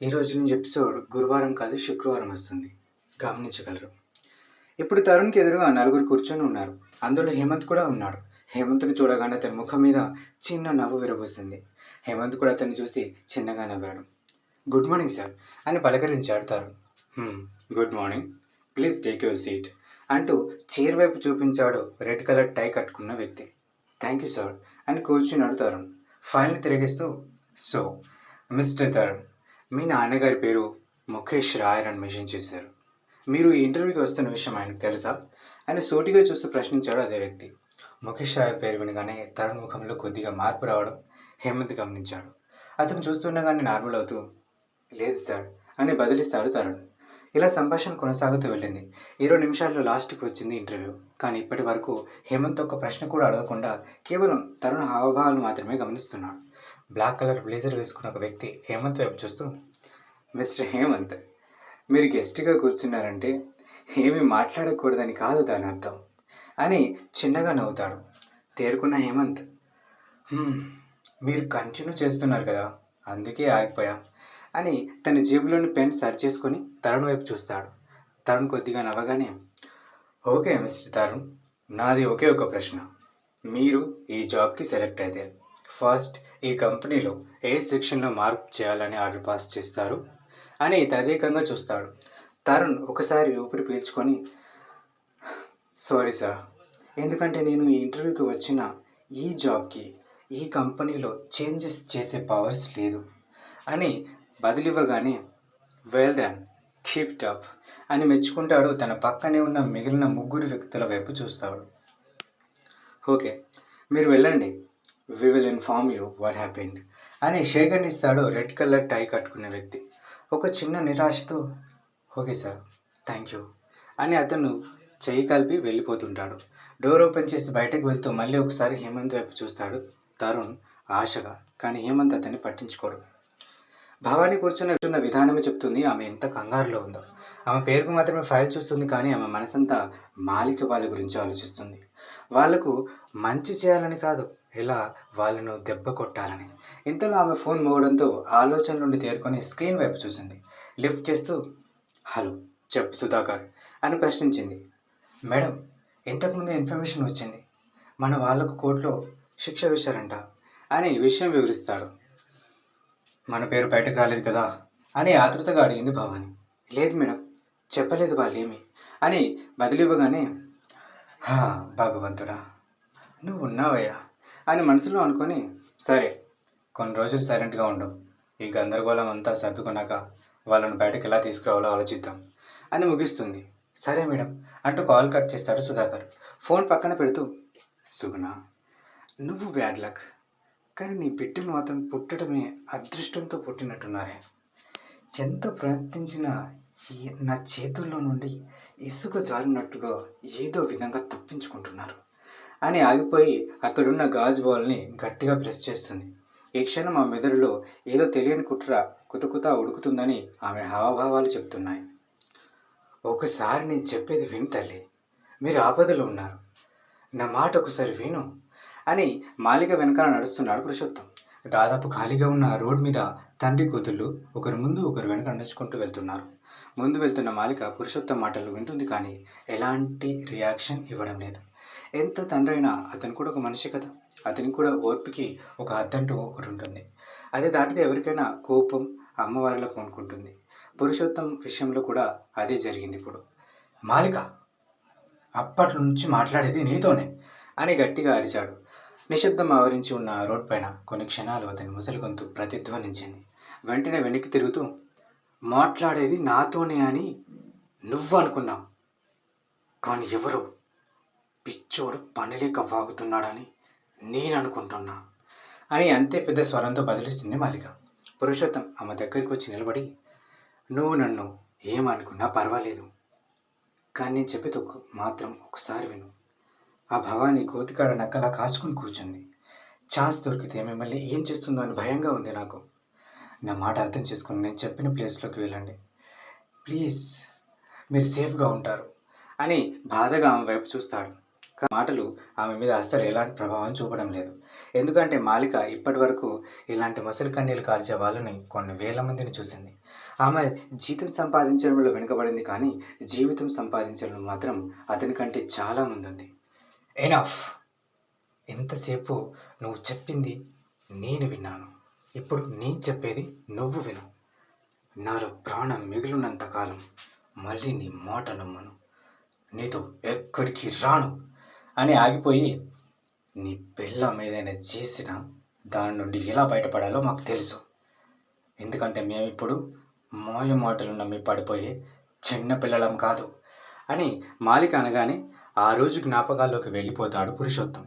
ఈరోజు నుంచి ఎపిసోడ్ గురువారం కాదు శుక్రవారం వస్తుంది. గమనించగలరు. ఇప్పుడు తరుణ్కి ఎదురుగా నలుగురు కూర్చొని ఉన్నారు. అందులో హేమంత్ కూడా ఉన్నాడు. హేమంత్ని చూడగానే అతని ముఖం మీద చిన్న నవ్వు విరబూసింది. హేమంత్ కూడా అతన్ని చూసి చిన్నగా నవ్వాడు. గుడ్ మార్నింగ్ సార్ అని పలకరించాడు Tarun. Good morning, please take your seat అంటూ చైర్ వైపు చూపించాడు రెడ్ కలర్ టై కట్టుకున్న వ్యక్తి. థ్యాంక్ యూ సార్ అని కూర్చున్నాడు తరుణ్ ఫైల్ని తిరిగిస్తూ. సో మిస్టర్ తరుణ్, మీ నాన్నగారి పేరు ముఖేష్ రాయర్ అని మెన్షన్ చేశారు. మీరు ఈ ఇంటర్వ్యూకి వస్తున్న విషయం ఆయనకు తెలుసా అని సూటిగా చూస్తూ ప్రశ్నించాడు అదే వ్యక్తి. ముఖేష్ రాయర్ పేరు వినగానే తరుణ్ ముఖంలో కొద్దిగా మార్పు రావడం హేమంత్ గమనించాడు. అతను చూస్తుండగానే నార్మల్ అవుతూ లేదు సార్ అని బదిలిస్తాడు తరుణ్. ఇలా సంభాషణ కొనసాగుతూ వెళ్ళింది. 20 నిమిషాల్లో లాస్ట్కి వచ్చింది ఇంటర్వ్యూ. కానీ ఇప్పటి వరకు హేమంత్ ఒక్క ప్రశ్న కూడా అడగకుండా కేవలం తరుణ్ హావభావాలు మాత్రమే గమనిస్తున్నాడు. బ్లాక్ కలర్ బ్లేజర్ వేసుకున్న ఒక వ్యక్తి హేమంత్ వైపు చూస్తూ, మిస్టర్ హేమంత్, మీరు గెస్ట్గా కూర్చున్నారంటే ఏమీ మాట్లాడకూడదని కాదు దాని అర్థం అని చిన్నగా నవ్వుతాడు. తేరుకున్న హేమంత్, మీరు కంటిన్యూ చేస్తున్నారు కదా అందుకే ఆగిపోయా అని తన జేబులోని పెన్ సరి చేసుకొని తరుణ్ వైపు చూస్తాడు. తరుణ్ కొద్దిగా నవ్వగానే, ఓకే మిస్టర్ తరుణ్, నాది ఒకే ఒక ప్రశ్న. మీరు ఈ జాబ్కి సెలెక్ట్ అయితే ఫస్ట్ ఈ కంపెనీలో ఏ సెక్షన్లో మార్పు చేయాలని ఆర్డర్ పాస్ చేస్తారు అని తదేకంగా చూస్తాడు. తరుణ్ ఒకసారి ఊపిరి పీల్చుకొని, సారీ సార్, ఎందుకంటే నేను ఈ ఇంటర్వ్యూకి వచ్చిన ఈ జాబ్కి ఈ కంపెనీలో చేంజెస్ చేసే పవర్స్ లేదు అని బదిలివ్వగానే, well done, keep it up అని మెచ్చుకుంటాడు. తన పక్కనే ఉన్న మిగిలిన 3 వ్యక్తుల వైపు చూస్తాడు. ఓకే, మీరు వెళ్ళండి, we will inform you what happened అని షేక్ హ్యాండ్ ఇస్తాడు రెడ్ కలర్ టై కట్టుకున్న వ్యక్తి. ఒక చిన్న నిరాశతో, ఓకే సార్, థ్యాంక్ యూ అని అతను చెయ్యి కలిపి వెళ్ళిపోతుంటాడు. డోర్ ఓపెన్ చేసి బయటకు వెళ్తూ మళ్ళీ ఒకసారి హేమంత్ వైపు చూస్తాడు తరుణ్ ఆశగా. కానీ హేమంత్ అతన్ని పట్టించుకోడు. భవానీ కూర్చున్న విధానమే చెప్తుంది ఆమె ఎంత కంగారులో ఉందో. ఆమె పేరుకు మాత్రమే ఫైల్ చూస్తుంది, కానీ ఆమె మనసంతా మాలిక వాళ్ళ గురించి ఆలోచిస్తుంది. వాళ్లకు మంచి చేయాలని కాదు, ఇలా వాళ్ళను దెబ్బ కొట్టాలని. ఇంతలో ఆమె ఫోన్ మోగడంతో ఆలోచన నుండి తేరుకొని స్క్రీన్ వైపు చూసింది. లిఫ్ట్ చేస్తూ, హలో చెప్పు సుధాకర్ అని ప్రశ్నించింది. మేడం, ఇంతకుముందే ఇన్ఫర్మేషన్ వచ్చింది, మన వాళ్లకు కోర్టులో శిక్ష వేశారంట అని విషయం వివరిస్తాడు. మన పేరు బయటకు రాలేదు కదా అని ఆతృతగా అడిగింది భవాని. లేదు మేడం, చెప్పలేదు వాళ్ళేమి అని బదిలివ్వగానే, భగవంతుడా నువ్వు ఉన్నావయ్యా అని మనసులో అనుకొని, సరే కొన్ని రోజులు సైలెంట్గా ఉండు, ఈ గందరగోళం అంతా సర్దుకున్నాక వాళ్ళను బయటకు ఎలా తీసుకురావాలో ఆలోచిద్దాం అని ముగిస్తుంది. సరే మేడం అంటూ కాల్ కట్ చేస్తాడు సుధాకర్. ఫోన్ పక్కన పెడుతూ, సుగుణ, నువ్వు బ్యాడ్ లక్, కానీ నీ బిడ్డలు మాత్రం పుట్టడమే అదృష్టంతో పుట్టినట్టున్నారే. ఎంత ప్రయత్నించినా నా చేతుల్లో నుండి ఇసుక జారినట్టుగా ఏదో విధంగా తప్పించుకుంటున్నారు అని ఆగిపోయి అక్కడున్న గాజు బాల్ని గట్టిగా ప్రెస్ చేస్తుంది. ఈ క్షణం ఆ మెదడులో ఏదో తెలియని కుట్ర కుతకుతా ఉడుకుతుందని ఆమె హావభావాలు చెప్తున్నాయి. ఒకసారి నేను చెప్పేది విను తల్లి, మీరు ఆపదలో ఉన్నారు, నా మాట ఒకసారి విను అని మాలిక వెనకాల నడుస్తున్నాడు పురుషోత్తం. దాదాపు ఖాళీగా ఉన్న రోడ్ మీద తండ్రి కూతుళ్ళు ఒకరు ముందు ఒకరు వెనక నడుచుకుంటూ వెళ్తున్నారు. ముందు వెళ్తున్న మాలిక పురుషోత్తం మాటలు వింటుంది, కానీ ఎలాంటి రియాక్షన్ ఇవ్వడం లేదు. ఎంత తండ్రి అయినా అతను కూడా ఒక మనిషి కదా, అతనికి కూడా ఓర్పుకి ఒక హద్దంటూ ఒకటి ఉంటుంది. అదే దాటితే ఎవరికైనా కోపం అమ్మవారిలో కొనుక్కుంటుంది. పురుషోత్తం విషయంలో కూడా అదే జరిగింది. ఇప్పుడు మాలిక, అప్పటి నుంచి మాట్లాడేది నీతోనే అని గట్టిగా అరిచాడు. నిశ్శబ్దం ఆవరించి ఉన్న రోడ్ పైన కొన్ని క్షణాలు అతని ముసలి గొంతు ప్రతిధ్వనించింది. వెంటనే వెనక్కి తిరుగుతూ, మాట్లాడేది నాతోనే అని నువ్వు అనుకున్నావు, కానీ ఎవరో పిచ్చోడు పనిలేక వాగుతున్నాడని నేను అనుకుంటున్నా అని అంతే పెద్ద స్వరంతో బదిలిస్తుంది మాలిక. పురుషోత్తం ఆమె దగ్గరికి వచ్చి నిలబడి, నువ్వు నన్ను ఏమనుకున్నా పర్వాలేదు, కానీ నేను చెప్పేది మాత్రం ఒకసారి విను. ఆ భవానీ కోతికాడ నక్కలా కాచుకుని కూర్చుంది. ఛాన్స్ దొరికితే మిమ్మల్ని ఏం చేస్తుందో అని భయంగా ఉంది నాకు. నా మాట అర్థం చేసుకుని నేను చెప్పిన ప్లేస్లోకి వెళ్ళండి ప్లీజ్, మీరు సేఫ్గా ఉంటారు అని బాధగా ఆమె వైపు చూస్తాడు. మాటలు ఆమె మీద అస్సలు ఎలాంటి ప్రభావం చూపడం లేదు. ఎందుకంటే మాలిక ఇప్పటి వరకు ఇలాంటి ముసలి కన్నీళ్ళు కార్చే వాళ్ళని కొన్ని వేల మందిని చూసింది. ఆమె జీతం సంపాదించడంలో వెనుకబడింది కానీ జీవితం సంపాదించడంలో మాత్రం అతనికంటే చాలా ముందుంది. ఎనఫ్! ఎంతసేపు నువ్వు చెప్పింది నేను విన్నాను. ఇప్పుడు నేను చెప్పేది నువ్వు విను. నాలో ప్రాణం మిగిలినంత కాలం మళ్ళీ నీ మాట నమ్మను. నీతో ఎక్కడికి రాను అని ఆగిపోయి, నీ పెళ్ళాం ఏదైనా చేసినా దాని నుండి ఎలా బయటపడాలో మాకు తెలుసు. ఎందుకంటే మేమిప్పుడు మాయ మాటలు నమ్మి పడిపోయే చిన్న పిల్లలం కాదు అని మాలిక అనగానే ఆ రోజు జ్ఞాపకాల్లోకి వెళ్ళిపోతాడు పురుషోత్తం.